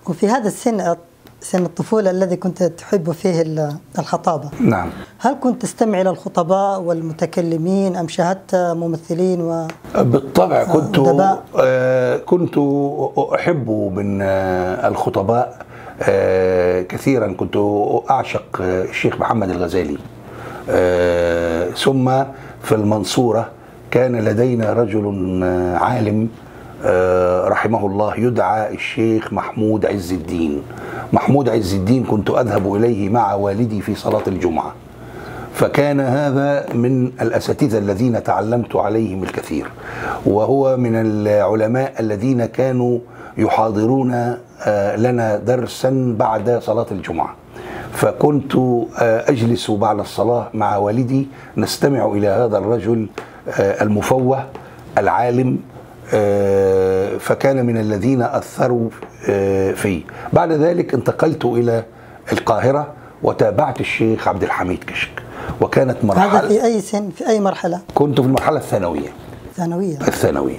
وفي هذا السن، سن الطفولة الذي كنت تحب فيه الخطابة، نعم، هل كنت تستمع إلى الخطباء والمتكلمين أم شاهدت ممثلين بالطبع أدباء؟ كنت أحب من الخطباء كثيرا. كنت أعشق الشيخ محمد الغزالي. ثم في المنصورة كان لدينا رجل عالم رحمه الله يدعى الشيخ محمود عز الدين. محمود عز الدين كنت أذهب إليه مع والدي في صلاة الجمعة، فكان هذا من الأساتذة الذين تعلمت عليهم الكثير، وهو من العلماء الذين كانوا يحاضرون لنا درسا بعد صلاة الجمعة. فكنت أجلس بعد الصلاة مع والدي نستمع إلى هذا الرجل المفوه العالم، فكان من الذين أثروا فيه. بعد ذلك انتقلت إلى القاهرة وتابعت الشيخ عبد الحميد كشك، وكانت مرحلة. هذا في أي سن، في أي مرحلة؟ كنت في المرحلة الثانوية. الثانوية.